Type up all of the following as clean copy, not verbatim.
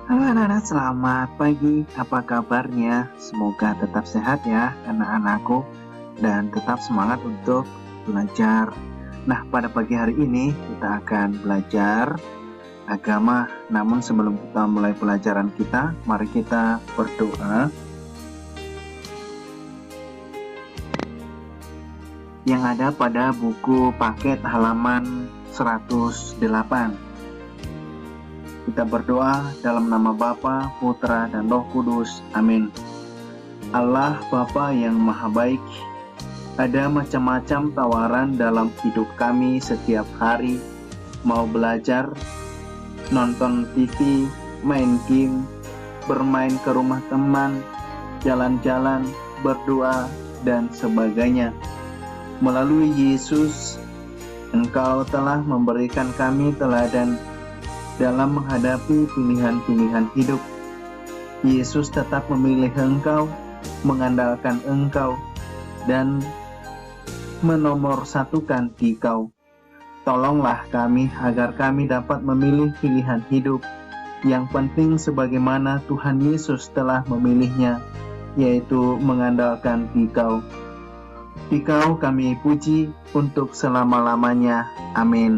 Halo anak-anak, selamat pagi. Apa kabarnya? Semoga tetap sehat ya anak-anakku dan tetap semangat untuk belajar. Nah, pada pagi hari ini kita akan belajar agama. Namun sebelum kita mulai pelajaran kita, mari kita berdoa. Yang ada pada buku paket halaman 108. Kita berdoa dalam nama Bapa, Putra, dan Roh Kudus. Amin. Allah Bapa yang Maha Baik, ada macam-macam tawaran dalam hidup kami setiap hari. Mau belajar, nonton TV, main game, bermain ke rumah teman, jalan-jalan, berdoa, dan sebagainya. Melalui Yesus, Engkau telah memberikan kami teladan dalam menghadapi pilihan-pilihan hidup. Yesus tetap memilih Engkau, mengandalkan Engkau, dan menomorsatukan Dikau. Tolonglah kami agar kami dapat memilih pilihan hidup yang penting sebagaimana Tuhan Yesus telah memilihnya, yaitu mengandalkan Dikau. Dikau kami puji untuk selama-lamanya. Amin.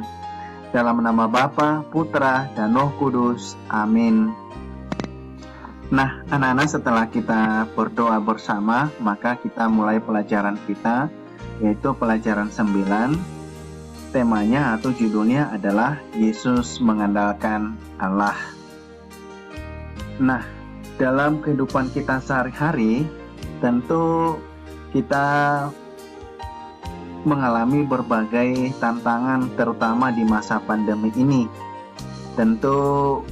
Dalam nama Bapa, Putra, dan Roh Kudus. Amin. Nah, anak-anak, setelah kita berdoa bersama, maka kita mulai pelajaran kita, yaitu pelajaran 9. Temanya atau judulnya adalah Yesus mengandalkan Allah. Nah, dalam kehidupan kita sehari-hari, tentu kita mengalami berbagai tantangan, terutama di masa pandemi ini. Tentu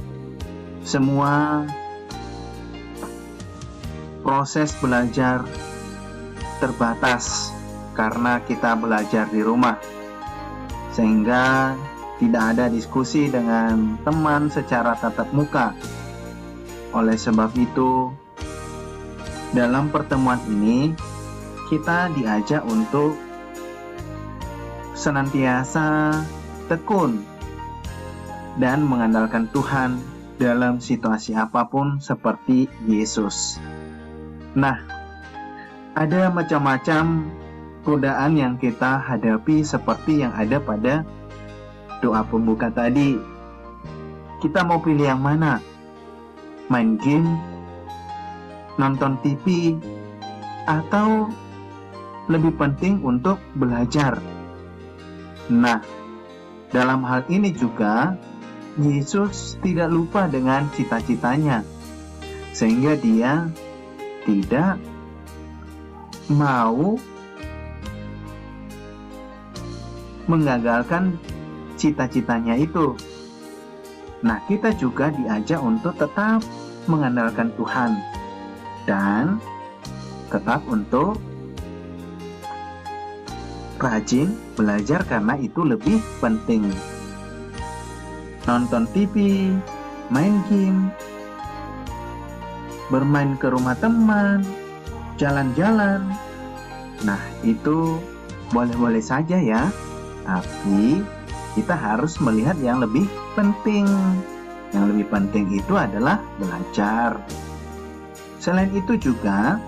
semua proses belajar terbatas karena kita belajar di rumah, sehingga tidak ada diskusi dengan teman secara tatap muka. Oleh sebab itu, dalam pertemuan ini kita diajak untuk senantiasa tekun dan mengandalkan Tuhan dalam situasi apapun seperti Yesus. Nah, ada macam-macam godaan yang kita hadapi seperti yang ada pada doa pembuka tadi. Kita mau pilih yang mana? Main game, nonton TV, atau lebih penting untuk belajar? Nah, dalam hal ini juga Yesus tidak lupa dengan cita-citanya, sehingga dia tidak mau menggagalkan cita-citanya itu. Nah, kita juga diajak untuk tetap mengandalkan Tuhan dan tetap untuk rajin belajar karena itu lebih penting. Nonton TV, main game, bermain ke rumah teman, jalan-jalan. Nah, itu boleh-boleh saja ya. Tapi kita harus melihat yang lebih penting. Yang lebih penting itu adalah belajar. Selain itu juga,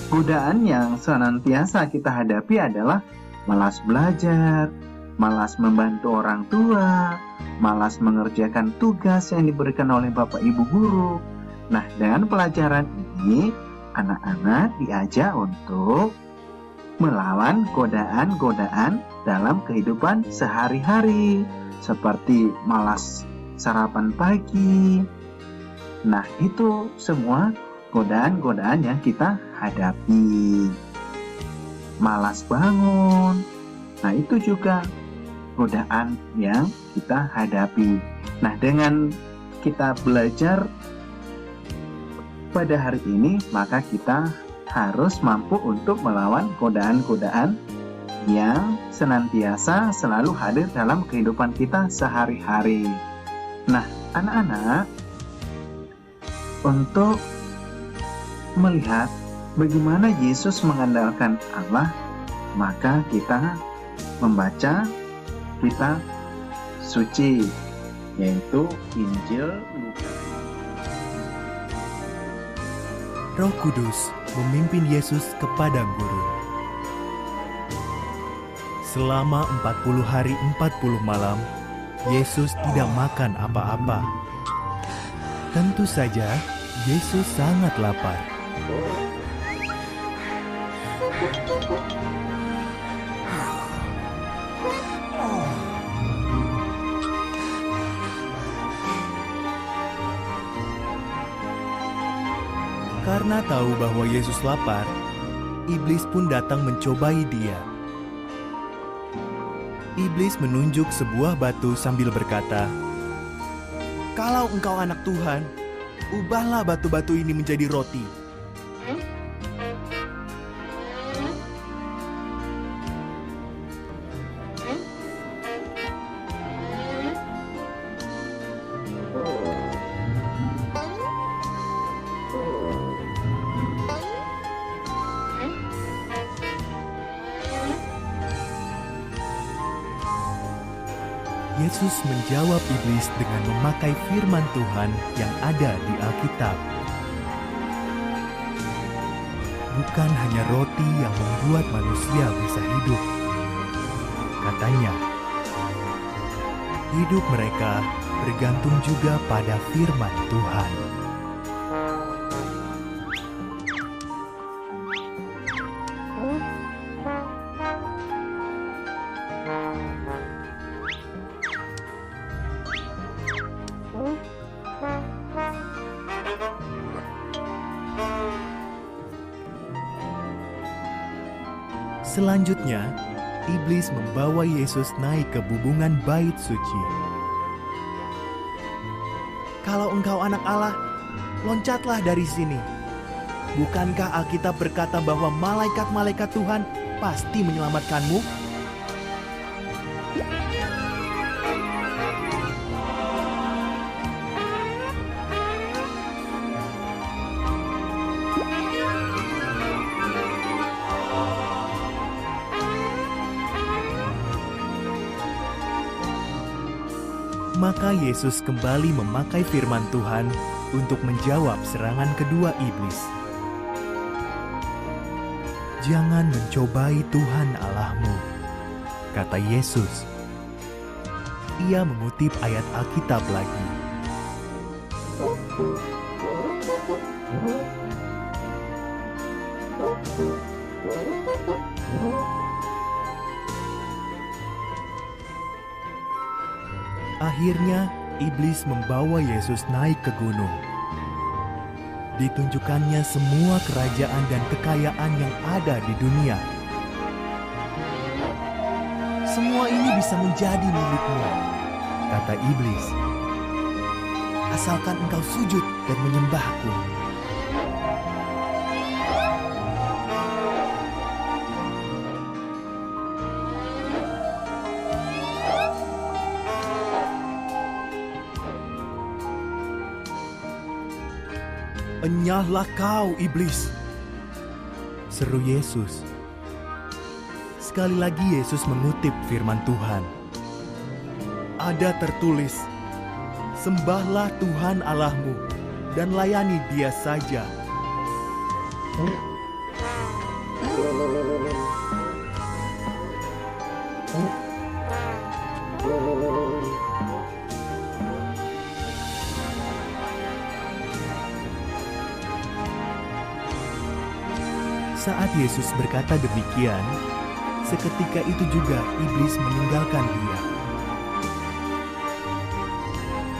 godaan yang senantiasa kita hadapi adalah malas belajar, malas membantu orang tua, malas mengerjakan tugas yang diberikan oleh Bapak Ibu guru. Nah, dengan pelajaran ini, anak-anak diajak untuk melawan godaan-godaan dalam kehidupan sehari-hari, seperti malas sarapan pagi. Nah, itu semua godaan-godaan yang kita hadapi. Malas bangun. Nah, itu juga godaan yang kita hadapi. Nah, dengan kita belajar pada hari ini, maka kita harus mampu untuk melawan godaan-godaan yang senantiasa selalu hadir dalam kehidupan kita sehari-hari. Nah, anak-anak, untuk melihat bagaimana Yesus mengandalkan Allah, maka kita membaca kitab suci, yaitu Injil Lukas. Roh Kudus memimpin Yesus ke padang gurun. Selama 40 hari 40 malam, Yesus tidak makan apa-apa. Tentu saja, Yesus sangat lapar. Karena tahu bahwa Yesus lapar, iblis pun datang mencobai dia. Iblis menunjuk sebuah batu sambil berkata, "Kalau engkau anak Tuhan, ubahlah batu-batu ini menjadi roti." Yesus menjawab iblis dengan memakai firman Tuhan yang ada di Alkitab. Bukan hanya roti yang membuat manusia bisa hidup, katanya. Hidup mereka bergantung juga pada firman Tuhan. Selanjutnya, iblis membawa Yesus naik ke bubungan bait suci. "Kalau engkau anak Allah, loncatlah dari sini. Bukankah Alkitab berkata bahwa malaikat-malaikat Tuhan pasti menyelamatkanmu?" Maka Yesus kembali memakai firman Tuhan untuk menjawab serangan kedua iblis. "Jangan mencobai Tuhan Allahmu," kata Yesus. Ia mengutip ayat Alkitab lagi. Akhirnya, iblis membawa Yesus naik ke gunung. Ditunjukkannya semua kerajaan dan kekayaan yang ada di dunia. "Semua ini bisa menjadi milikmu," kata iblis, "asalkan engkau sujud dan menyembahku." "Enyahlah kau, iblis!" seru Yesus. Sekali lagi Yesus mengutip firman Tuhan. Ada tertulis, "Sembahlah Tuhan Allahmu dan layani Dia saja." Saat Yesus berkata demikian, seketika itu juga iblis meninggalkan dia.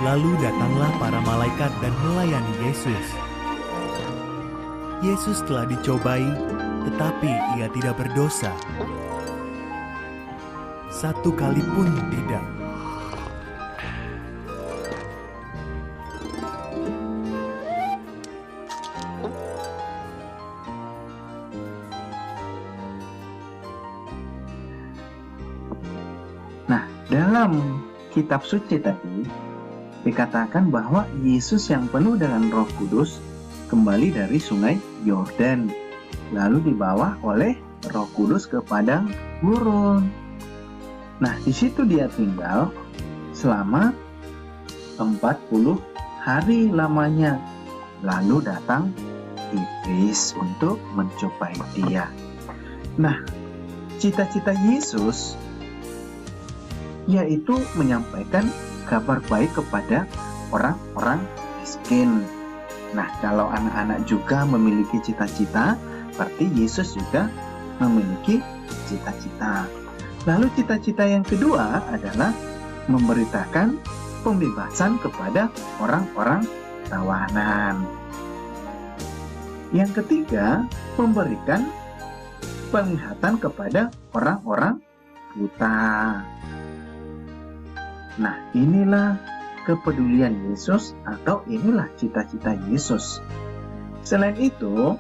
Lalu datanglah para malaikat dan melayani Yesus. Yesus telah dicobai, tetapi ia tidak berdosa. Satu kali pun tidak. Dalam kitab suci tadi dikatakan bahwa Yesus yang penuh dengan Roh Kudus kembali dari sungai Yordan, lalu dibawa oleh Roh Kudus ke padang gurun. Nah, di situ dia tinggal selama 40 hari lamanya. Lalu datang iblis untuk mencobai dia. Nah, cita-cita Yesus yaitu menyampaikan kabar baik kepada orang-orang miskin. Nah, kalau anak-anak juga memiliki cita-cita, berarti Yesus juga memiliki cita-cita. Lalu cita-cita yang kedua adalah memberitakan pembebasan kepada orang-orang tawanan. Yang ketiga, memberikan penglihatan kepada orang-orang buta. Nah, inilah kepedulian Yesus atau inilah cita-cita Yesus. Selain itu,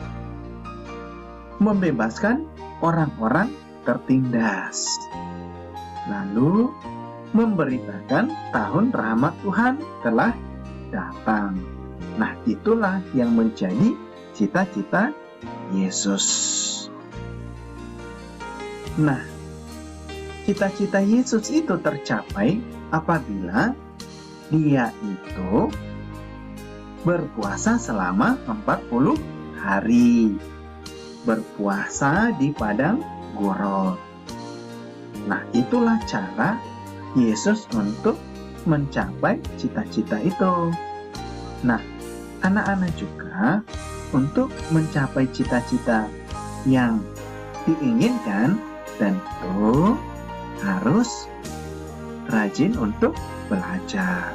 membebaskan orang-orang tertindas. Lalu, memberitakan tahun rahmat Tuhan telah datang. Nah, itulah yang menjadi cita-cita Yesus. Nah, cita-cita Yesus itu tercapai apabila dia itu berpuasa selama 40 hari. Berpuasa di padang gurun. Nah, itulah cara Yesus untuk mencapai cita-cita itu. Nah, anak-anak juga untuk mencapai cita-cita yang diinginkan tentu harus rajin untuk belajar.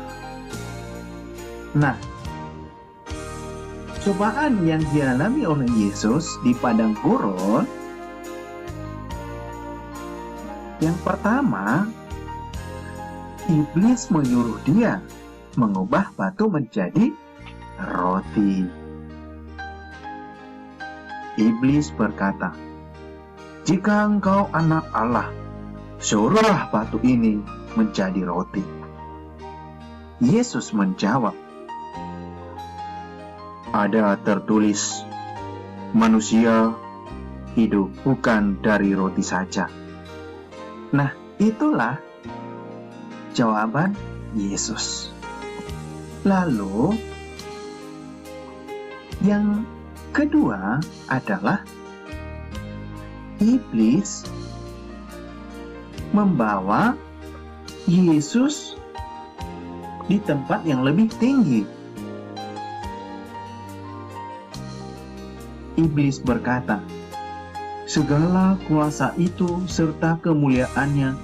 Nah, cobaan yang dialami oleh Yesus di padang gurun, yang pertama, iblis menyuruh dia mengubah batu menjadi roti. Iblis berkata, "Jika engkau anak Allah, suruhlah batu ini menjadi roti." Yesus menjawab, "Ada tertulis, manusia hidup bukan dari roti saja." Nah, itulah jawaban Yesus. Lalu, yang kedua adalah iblis membawa Yesus di tempat yang lebih tinggi. Iblis berkata, "Segala kuasa itu serta kemuliaannya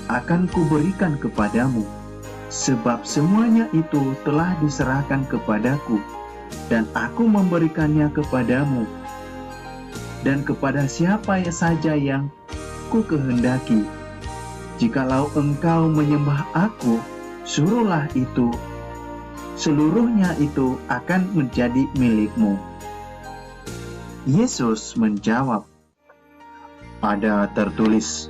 akan kuberikan kepadamu, sebab semuanya itu telah diserahkan kepadaku, dan aku memberikannya kepadamu, dan kepada siapa saja yang ku kehendaki. Jikalau engkau menyembah aku, suruhlah itu, seluruhnya itu akan menjadi milikmu." Yesus menjawab, "Ada tertulis,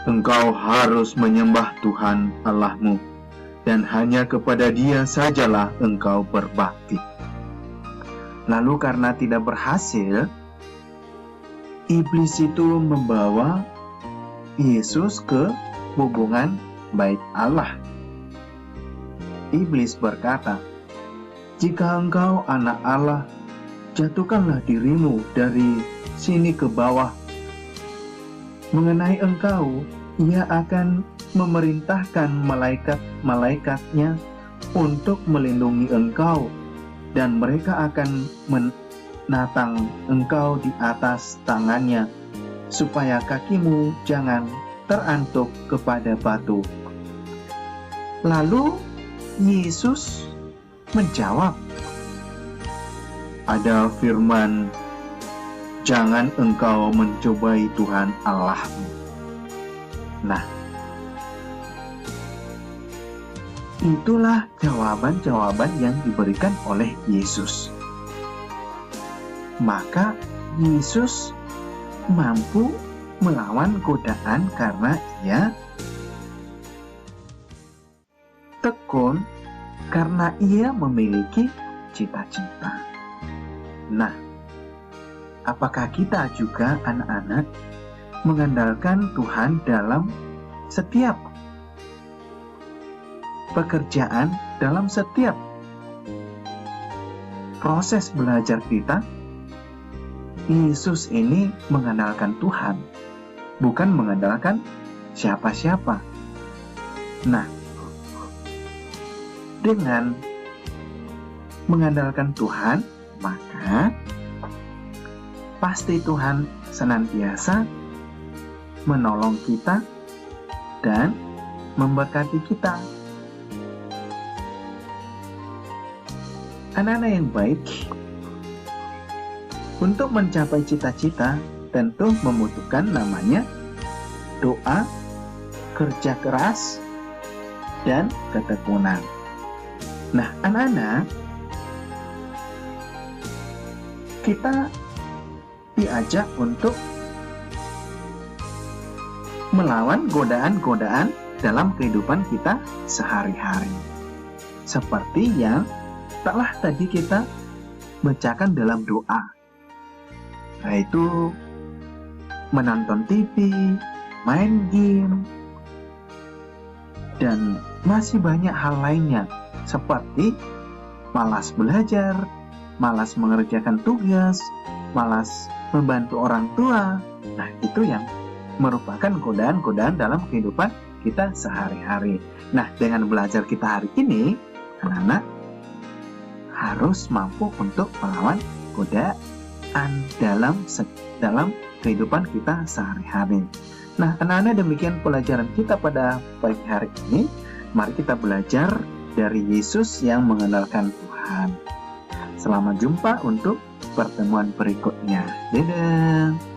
engkau harus menyembah Tuhan Allahmu, dan hanya kepada Dia sajalah engkau berbakti." Lalu karena tidak berhasil, iblis itu membawa Yesus ke hubungan bait Allah. Iblis berkata, "Jika engkau anak Allah, jatuhkanlah dirimu dari sini ke bawah. Mengenai engkau, Ia akan memerintahkan malaikat-malaikatnya untuk melindungi engkau, dan mereka akan menatang engkau di atas tangannya, supaya kakimu jangan terantuk kepada batu." Lalu Yesus menjawab, "Ada firman, jangan engkau mencobai Tuhan Allahmu." Nah, itulah jawaban-jawaban yang diberikan oleh Yesus. Maka Yesus mampu melawan godaan karena Ia tekun, karena Ia memiliki cita-cita. Nah, apakah kita juga anak-anak mengandalkan Tuhan dalam setiap pekerjaan, dalam setiap proses belajar kita? Yesus ini mengandalkan Tuhan, bukan mengandalkan siapa-siapa. Nah, dengan mengandalkan Tuhan, maka pasti Tuhan senantiasa menolong kita dan memberkati kita. Anak-anak yang baik, untuk mencapai cita-cita tentu membutuhkan namanya doa, kerja keras, dan ketekunan. Nah, anak-anak, kita diajak untuk melawan godaan-godaan dalam kehidupan kita sehari-hari. Seperti yang telah tadi kita bacakan dalam doa, yaitu menonton TV, main game, dan masih banyak hal lainnya seperti malas belajar, malas mengerjakan tugas, malas membantu orang tua. Nah, itu yang merupakan godaan-godaan dalam kehidupan kita sehari-hari. Nah, dengan belajar kita hari ini, anak-anak harus mampu untuk melawan godaan dalam kehidupan kita sehari-hari. Nah, anak-anak, demikian pelajaran kita pada pagi hari ini. Mari kita belajar dari Yesus yang mengandalkan Tuhan. Selamat jumpa untuk pertemuan berikutnya. Dadah.